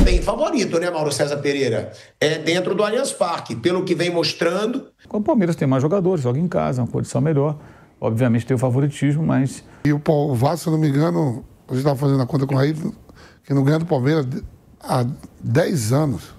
bem favorito, né, Mauro César Pereira? É dentro do Allianz Parque, pelo que vem mostrando. O Palmeiras tem mais jogadores, joga em casa, uma condição melhor. Obviamente tem o favoritismo, mas... E o Vasco, se não me engano, a gente estava fazendo a conta com a Raí, que não ganha do Palmeiras há 10 anos,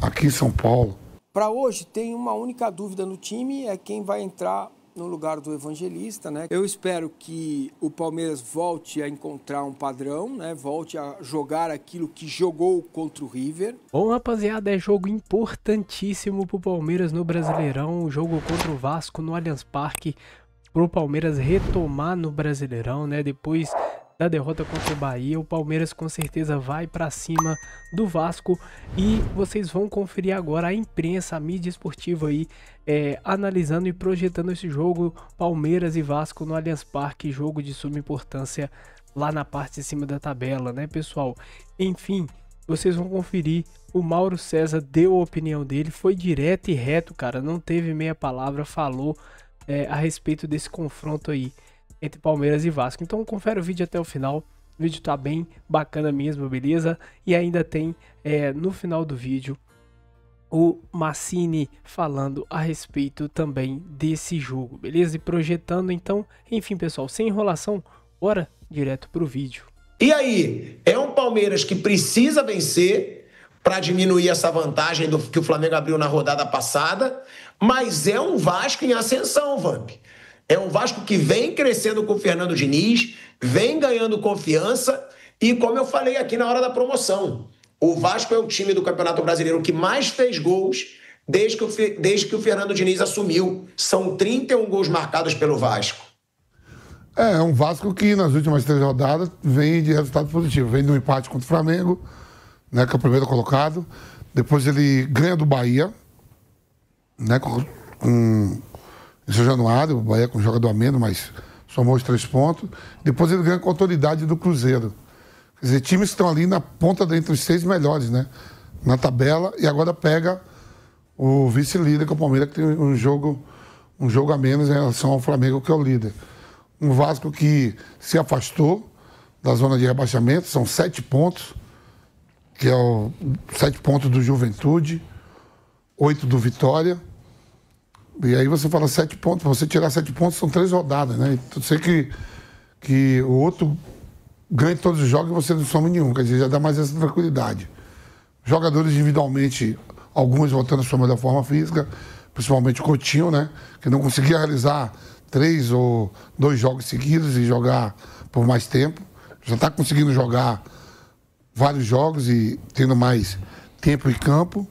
aqui em São Paulo. Para hoje, tem uma única dúvida no time, é quem vai entrar no lugar do Evangelista, né? Eu espero que o Palmeiras volte a encontrar um padrão, né? Volte a jogar aquilo que jogou contra o River. Bom, rapaziada, é jogo importantíssimo pro Palmeiras no Brasileirão, o jogo contra o Vasco no Allianz Parque, pro Palmeiras retomar no Brasileirão, né? Depois da derrota contra o Bahia, o Palmeiras com certeza vai para cima do Vasco e vocês vão conferir agora a imprensa, a mídia esportiva aí, analisando e projetando esse jogo, Palmeiras e Vasco no Allianz Parque, jogo de suma importância lá na parte de cima da tabela, né, pessoal? Enfim, vocês vão conferir, o Mauro César deu a opinião dele, foi direto e reto, cara, não teve meia palavra, falou a respeito desse confronto aí entre Palmeiras e Vasco. Então confere o vídeo até o final, o vídeo tá bem bacana mesmo, beleza? E ainda tem no final do vídeo o Massini falando a respeito também desse jogo, beleza? E projetando, então, enfim pessoal, sem enrolação, bora direto pro vídeo. E aí, é um Palmeiras que precisa vencer para diminuir essa vantagem que o Flamengo abriu na rodada passada, mas é um Vasco em ascensão, Vamp. É um Vasco que vem crescendo com o Fernando Diniz, vem ganhando confiança e, como eu falei aqui na hora da promoção, o Vasco é o time do Campeonato Brasileiro que mais fez gols desde que o Fernando Diniz assumiu. São 31 gols marcados pelo Vasco. É um Vasco que nas últimas 3 rodadas vem de resultado positivo. Vem de um empate contra o Flamengo, né, que é o primeiro colocado. Depois ele ganha do Bahia, né, com em São Januário, o Bahia com jogador a menos, mas somou os 3 pontos. Depois ele ganha com a autoridade do Cruzeiro. Quer dizer, times que estão ali na ponta entre os 6 melhores, né? Na tabela, e agora pega o vice-líder, que é o Palmeiras, que tem um jogo a menos em relação ao Flamengo, que é o líder. Um Vasco que se afastou da zona de rebaixamento, são 7 pontos, que é 7 pontos do Juventude, 8 do Vitória. E aí você fala 7 pontos, para você tirar 7 pontos são 3 rodadas, né? Então você que o outro ganha todos os jogos e você não soma nenhum, quer dizer, já dá mais essa tranquilidade. Jogadores individualmente, alguns voltando à sua melhor forma física, principalmente o Coutinho, né? Que não conseguia realizar 3 ou 2 jogos seguidos e jogar por mais tempo. Já está conseguindo jogar vários jogos e tendo mais tempo em campo,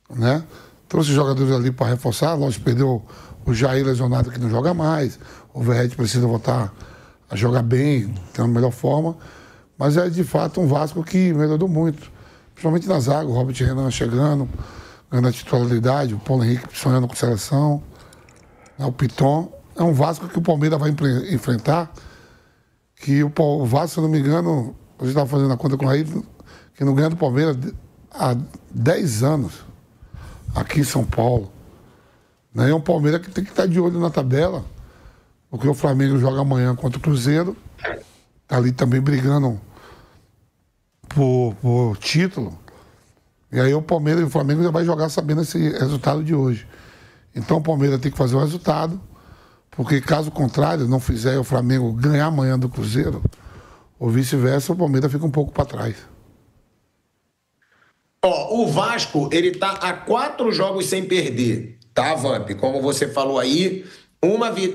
né? Trouxe jogadores ali para reforçar, lógico, perdeu o Jair lesionado que não joga mais, o Verratti precisa voltar a jogar bem, ter uma melhor forma, mas é de fato um Vasco que melhorou muito, principalmente na zaga, o Robert Renan chegando, ganhando a titularidade, o Paulo Henrique sonhando com seleção, né, o Piton. É um Vasco que o Palmeiras vai enfrentar, que o Vasco, se não me engano, a gente estava fazendo a conta com a Raí, que não ganha do Palmeiras há 10 anos. Aqui em São Paulo. Né? É um Palmeiras que tem que estar de olho na tabela, porque o Flamengo joga amanhã contra o Cruzeiro, tá ali também brigando por título. E aí o Palmeiras e o Flamengo já vai jogar sabendo esse resultado de hoje. Então o Palmeiras tem que fazer o resultado, porque caso contrário, não fizer o Flamengo ganhar amanhã do Cruzeiro, ou vice-versa, o Palmeiras fica um pouco para trás. O Vasco, ele tá a 4 jogos sem perder, tá, Vamp? Como você falou aí,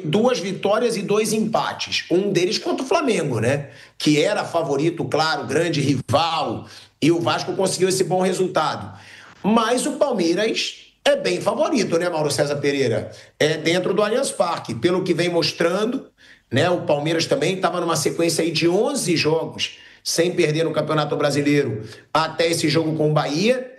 2 vitórias e 2 empates. Um deles contra o Flamengo, né? Que era favorito, claro, grande rival, e o Vasco conseguiu esse bom resultado. Mas o Palmeiras é bem favorito, né, Mauro César Pereira? É dentro do Allianz Parque, pelo que vem mostrando, né? O Palmeiras também estava numa sequência aí de 11 jogos sem perder no Campeonato Brasileiro até esse jogo com o Bahia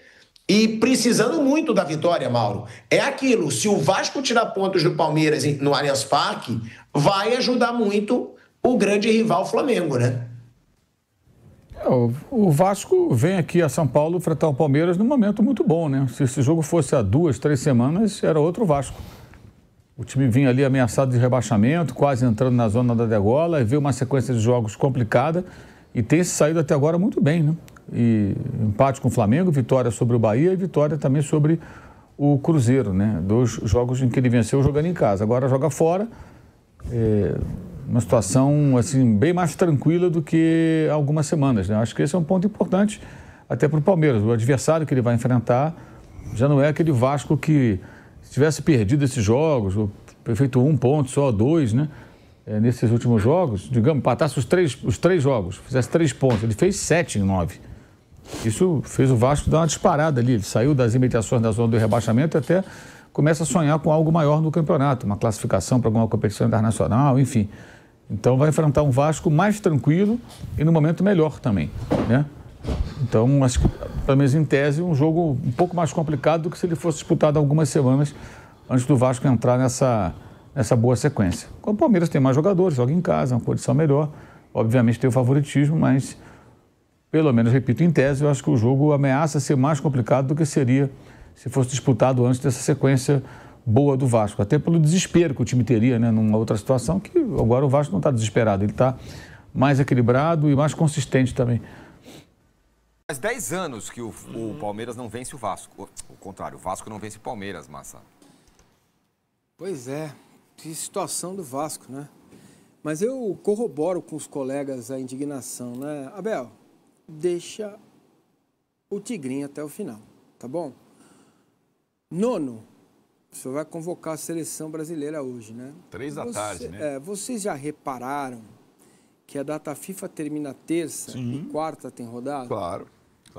e precisando muito da vitória, Mauro. É aquilo, se o Vasco tirar pontos do Palmeiras no Allianz Parque, vai ajudar muito o grande rival Flamengo, né? O Vasco vem aqui a São Paulo enfrentar o Palmeiras num momento muito bom, né? Se esse jogo fosse há 2, 3 semanas, era outro Vasco. O time vinha ali ameaçado de rebaixamento, quase entrando na zona da degola, e veio uma sequência de jogos complicada e tem se saído até agora muito bem, né? e empate com o Flamengo, vitória sobre o Bahia e vitória também sobre o Cruzeiro, né? 2 jogos em que ele venceu jogando em casa. Agora joga fora, uma situação assim bem mais tranquila do que algumas semanas, né? Acho que esse é um ponto importante até para o Palmeiras. O adversário que ele vai enfrentar já não é aquele Vasco que, se tivesse perdido esses jogos, ou feito 1 ponto, só 2, né? Nesses últimos jogos, digamos, empatasse os três jogos, fizesse 3 pontos, ele fez 7 em 9. Isso fez o Vasco dar uma disparada ali, ele saiu das imediações da zona do rebaixamento e até começa a sonhar com algo maior no campeonato, uma classificação para alguma competição internacional, enfim. Então vai enfrentar um Vasco mais tranquilo e no momento melhor também, né? Então, acho que, pelo menos em tese, um jogo um pouco mais complicado do que se ele fosse disputado algumas semanas antes do Vasco entrar nessa boa sequência. O Palmeiras tem mais jogadores, joga em casa, uma condição melhor. Obviamente tem o favoritismo, mas, pelo menos, repito, em tese, eu acho que o jogo ameaça ser mais complicado do que seria se fosse disputado antes dessa sequência boa do Vasco. Até pelo desespero que o time teria, né, numa outra situação, que agora o Vasco não está desesperado, ele está mais equilibrado e mais consistente também. Faz 10 anos que o Palmeiras não vence o Vasco. O contrário, o Vasco não vence o Palmeiras, Massa. Pois é, que situação do Vasco, né? Mas eu corroboro com os colegas a indignação, né? Abel, deixa o Tigrinho até o final, tá bom? Nono, o senhor vai convocar a seleção brasileira hoje, né? 3 da tarde, né? Vocês já repararam que a data FIFA termina terça e quarta tem rodada? Claro.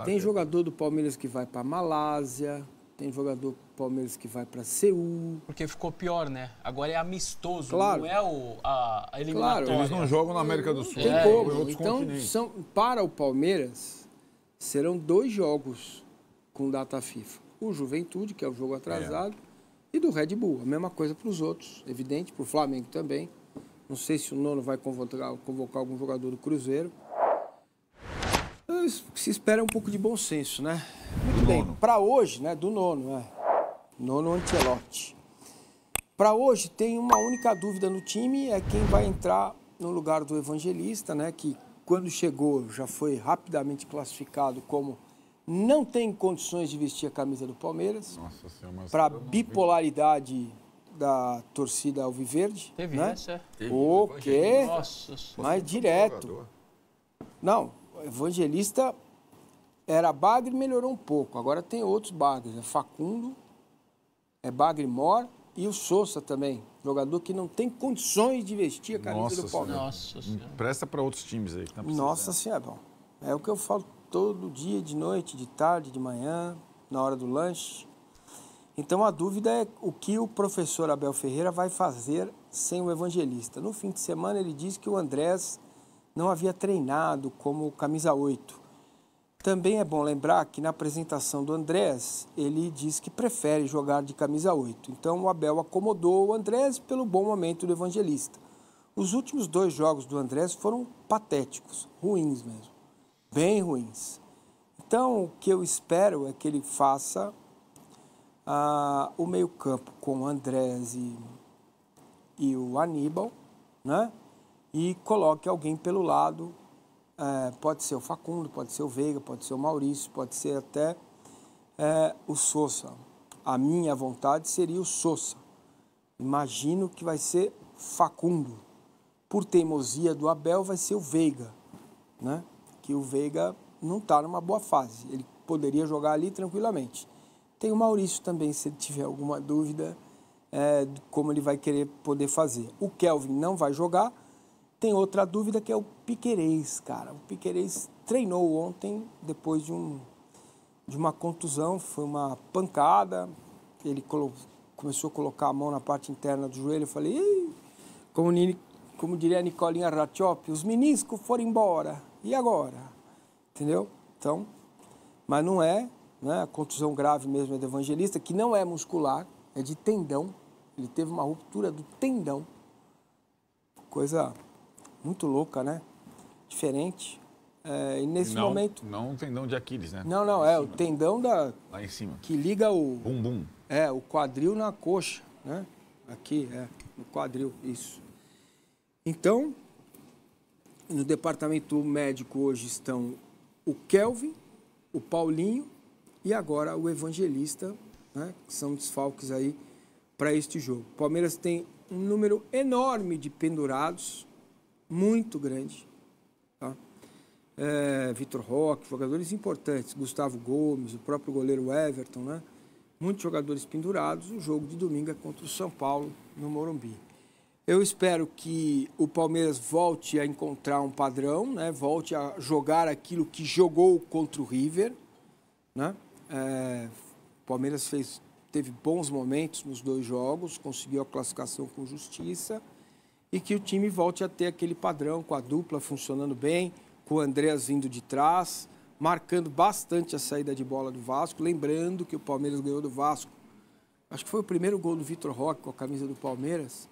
Tem jogador do Palmeiras que vai para Malásia, tem jogador do Palmeiras que vai para Seul. Porque ficou pior, né? Agora é amistoso, claro. não é a eliminatória. Claro, eles não jogam na América do Sul. Tem como. Então, para o Palmeiras, serão 2 jogos com data FIFA. O Juventude, que é o jogo atrasado, e do Red Bull. A mesma coisa para os outros, evidente, para o Flamengo também. Não sei se o Nono vai convocar algum jogador do Cruzeiro. Se espera um pouco de bom senso, né? Muito bem. Para hoje, né? Do Nono, Nono Ancelotti. Para hoje, tem uma única dúvida no time, é quem vai entrar no lugar do Evangelista, né? Que quando chegou já foi rapidamente classificado como não tem condições de vestir a camisa do Palmeiras. Para bipolaridade da torcida alviverde. Teve, né? Essa? O quê? Nossa. Mas direto. Não, o Evangelista era Bagre e melhorou um pouco. Agora tem outros Bagres. É Facundo, é Bagre Mor e o Sousa também. Jogador que não tem condições de vestir a camisa do Palmeiras. Nossa Senhora. Presta para outros times aí. Que não Nossa Senhora, bom. É o que eu falo todo dia, de noite, de tarde, de manhã, na hora do lanche. Então a dúvida é o que o professor Abel Ferreira vai fazer sem o Evangelista. No fim de semana ele disse que o Andrés não havia treinado como camisa 8. Também é bom lembrar que na apresentação do Andrés, ele disse que prefere jogar de camisa 8. Então o Abel acomodou o Andrés pelo bom momento do Evangelista. Os últimos 2 jogos do Andrés foram patéticos, ruins mesmo, bem ruins. Então o que eu espero é que ele faça o meio-campo com o Andrés e o Aníbal, né? E coloque alguém pelo lado, pode ser o Facundo, pode ser o Veiga, pode ser o Maurício, pode ser até o Sousa. A minha vontade seria o Sousa. Imagino que vai ser Facundo. Por teimosia do Abel, vai ser o Veiga, né? Que o Veiga não está numa boa fase. Ele poderia jogar ali tranquilamente. Tem o Maurício também, se ele tiver alguma dúvida de como ele vai querer poder fazer. O Kelvin não vai jogar. Tem outra dúvida que é o Piquerez, cara. O Piquerez treinou ontem, depois de uma contusão, foi uma pancada. Ele começou a colocar a mão na parte interna do joelho. Eu falei, como diria a Nicolinha Ratchop, os meniscos foram embora. E agora? Entendeu? Então, mas não é, né? A contusão grave mesmo é do Evangelista, que não é muscular, é de tendão. Ele teve uma ruptura do tendão. Coisa muito louca, né? Diferente. E nesse momento... Não o tendão de Aquiles, né? Não, é o tendão lá em cima. Que liga o... Bumbum. O quadril na coxa, né? Aqui, no quadril, isso. Então, no departamento médico hoje estão o Kelvin, o Paulinho e agora o Evangelista, né, que são desfalques aí para este jogo. O Palmeiras tem um número enorme de pendurados, muito grande. Tá? Vitor Roque, jogadores importantes, Gustavo Gomes, o próprio goleiro Everton, né? Muitos jogadores pendurados. O jogo de domingo é contra o São Paulo, no Morumbi. Eu espero que o Palmeiras volte a encontrar um padrão, né? Volte a jogar aquilo que jogou contra o River, né? O Palmeiras teve bons momentos nos 2 jogos, conseguiu a classificação com justiça, e que o time volte a ter aquele padrão, com a dupla funcionando bem, com o Andreas vindo de trás, marcando bastante a saída de bola do Vasco. Lembrando que o Palmeiras ganhou do Vasco, acho que foi o primeiro gol do Vitor Roque com a camisa do Palmeiras,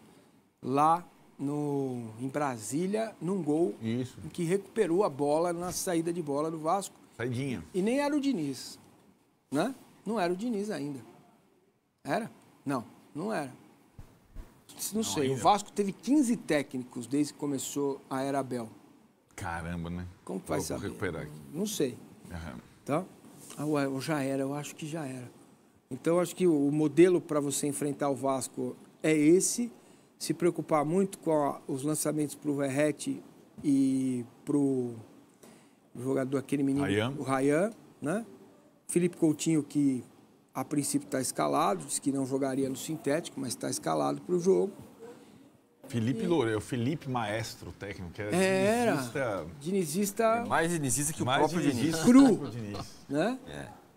lá em Brasília, num gol em que recuperou a bola na saída de bola do Vasco. Saidinha. E nem era o Diniz, né? Não era o Diniz ainda. Era? Não era. Não sei. Ainda. O Vasco teve 15 técnicos desde que começou a era Abel. Caramba, né? Como que vai saber? Vou recuperar aqui. Não sei. Tá? Já era, eu acho que já era. Então, eu acho que o modelo para você enfrentar o Vasco é esse. Se preocupar muito com os lançamentos para o Verratti e para o jogador, aquele menino, o Ryan, né? Felipe Coutinho, que a princípio está escalado, disse que não jogaria no sintético, mas está escalado para o jogo. Felipe Loureiro, Felipe Maestro, técnico, que era dinizista. Mais dinizista que o próprio Diniz. Cru, né?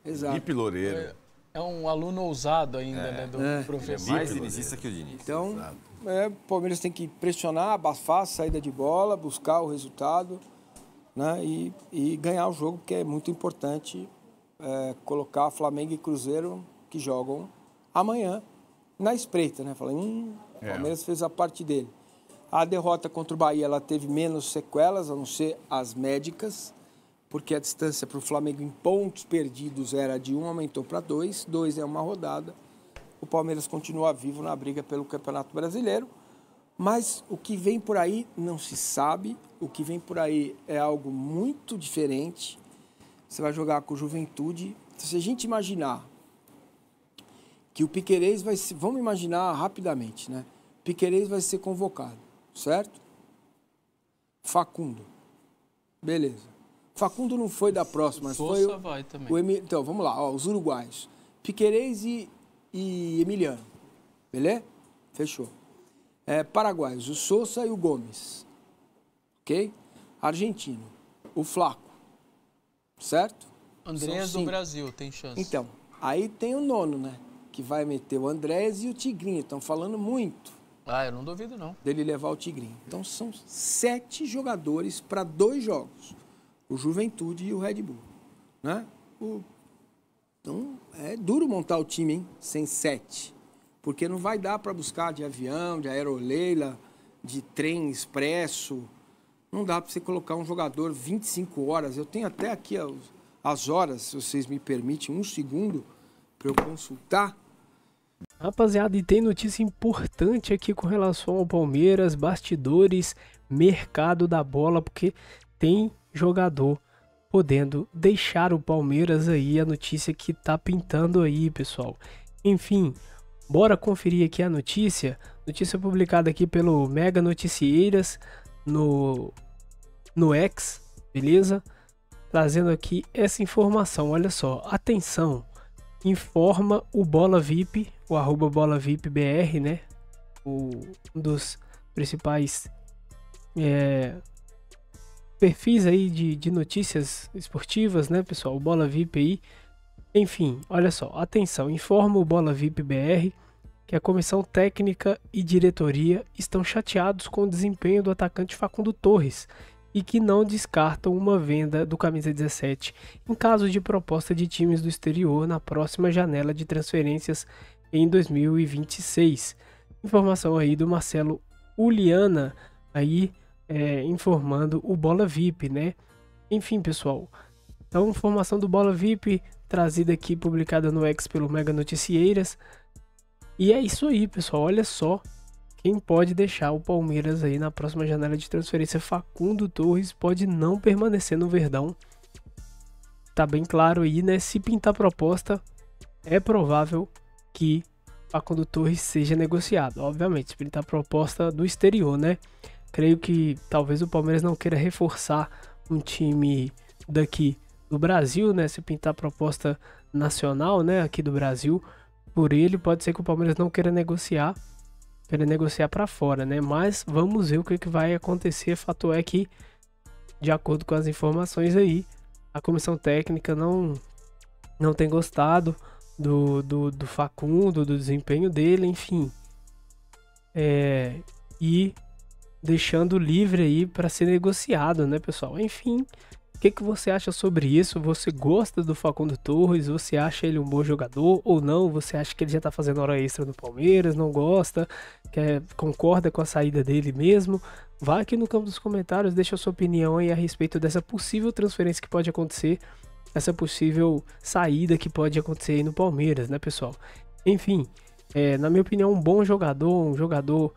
Exato. Felipe Loureiro. É um aluno ousado ainda, né, do professor. É mais dinizista que o Diniz. Então, o Palmeiras tem que pressionar, abafar a saída de bola, buscar o resultado, né, e ganhar o jogo, porque é muito importante colocar Flamengo e Cruzeiro, que jogam amanhã, na espreita, né? Falei, o Palmeiras fez a parte dele. A derrota contra o Bahia, ela teve menos sequelas, a não ser as médicas, porque a distância para o Flamengo em pontos perdidos era de 1, aumentou para 2. 2 é uma rodada. O Palmeiras continua vivo na briga pelo Campeonato Brasileiro, mas o que vem por aí não se sabe. O que vem por aí é algo muito diferente. Você vai jogar com o Juventude. Se a gente imaginar que o Piquerez vai ser... Vamos imaginar rapidamente, né? Piquerez vai ser convocado, certo? Facundo. Beleza. Facundo não foi da próxima, mas foi Sousa vai também. Então, vamos lá, os uruguaios. Piquerez e Emiliano. Beleza? Fechou. Paraguaios, o Sousa e o Gomes. Ok? Argentino, o Flaco. Certo? Andrés do Brasil, tem chance. Então, aí tem o nono, né? Que vai meter o Andrés e o Tigrinho. Estão falando muito. Eu não duvido, não. Dele levar o Tigrinho. Então, são 7 jogadores para 2 jogos. O Juventude e o Red Bull, né? Então, é duro montar o time, hein? Sem 7. Porque não vai dar para buscar de avião, de aeroleila, de trem expresso. Não dá para você colocar um jogador 25 horas. Eu tenho até aqui as horas, se vocês me permitem, 1 segundo para eu consultar. Rapaziada, e tem notícia importante aqui com relação ao Palmeiras, bastidores, mercado da bola, porque tem jogador podendo deixar o Palmeiras aí, a notícia que tá pintando aí, pessoal. Enfim, bora conferir aqui a notícia publicada aqui pelo Mega Noticieiras no X, beleza? Trazendo aqui essa informação, olha só, atenção, informa o Bola VIP, o @BolaVipBR, né? Um dos principais perfis aí de notícias esportivas, né, pessoal? O Bola VIP aí. Enfim, olha só, atenção, informa o Bola VIP BR que a comissão técnica e diretoria estão chateados com o desempenho do atacante Facundo Torres e que não descartam uma venda do camisa 17 em caso de proposta de times do exterior na próxima janela de transferências em 2026. Informação aí do Marcelo Uliana aí, informando o Bola VIP, né? Enfim, pessoal, então informação do Bola VIP trazida aqui, publicada no X pelo Mega Noticieiras. E é isso aí, pessoal, olha só quem pode deixar o Palmeiras aí na próxima janela de transferência. Facundo Torres pode não permanecer no Verdão tá bem claro aí, né? Se pintar proposta, é provável que Facundo Torres seja negociado. Obviamente, se pintar proposta do exterior, né? Creio que talvez o Palmeiras não queira reforçar um time daqui do Brasil, né? Se pintar proposta nacional, né? Aqui do Brasil, por ele, pode ser que o Palmeiras não queira negociar para fora, né? Mas vamos ver o que vai acontecer. Fato é que, de acordo com as informações aí, a comissão técnica não tem gostado do Facundo, do desempenho dele, enfim. E deixando livre aí para ser negociado, né, pessoal? Enfim, o que você acha sobre isso? Você gosta do Facundo Torres? Você acha ele um bom jogador ou não? Você acha que ele já tá fazendo hora extra no Palmeiras? Não gosta? Concorda com a saída dele mesmo? Vá aqui no campo dos comentários, deixa a sua opinião aí a respeito dessa possível transferência que pode acontecer, essa possível saída que pode acontecer aí no Palmeiras, né, pessoal? Enfim, na minha opinião, um bom jogador, um jogador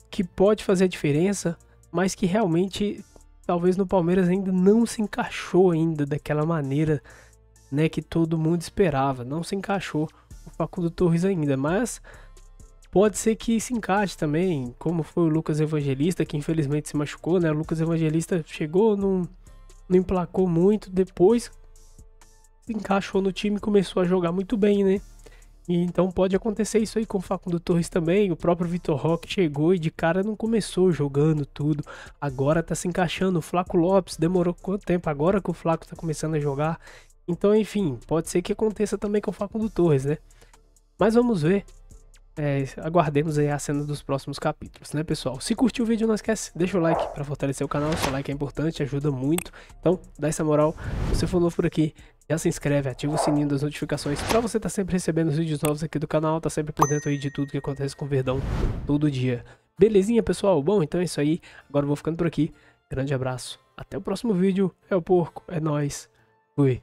que pode fazer a diferença, mas que realmente talvez no Palmeiras ainda não se encaixou ainda daquela maneira, né, que todo mundo esperava. Não se encaixou o Facundo Torres ainda, mas pode ser que se encaixe também, como foi o Lucas Evangelista, que infelizmente se machucou, né? O Lucas Evangelista chegou, não emplacou muito, depois se encaixou no time e começou a jogar muito bem, né? E então pode acontecer isso aí com o Facundo Torres também. O próprio Vitor Roque chegou e de cara não começou jogando tudo. Agora tá se encaixando. O Flaco Lopes demorou quanto tempo? Agora que o Flaco tá começando a jogar. Então, enfim, pode ser que aconteça também com o Facundo Torres, né? Mas vamos ver. Aguardemos aí a cena dos próximos capítulos, né, pessoal? Se curtiu o vídeo, não esquece, deixa o like para fortalecer o canal. Seu like é importante, ajuda muito. Então, dá essa moral. Se você for novo por aqui, já se inscreve, ativa o sininho das notificações para você estar sempre recebendo os vídeos novos aqui do canal. Tá sempre por dentro aí de tudo que acontece com o Verdão todo dia. Belezinha, pessoal? Bom, então é isso aí. Agora eu vou ficando por aqui. Grande abraço. Até o próximo vídeo. É o porco. É nóis. Fui.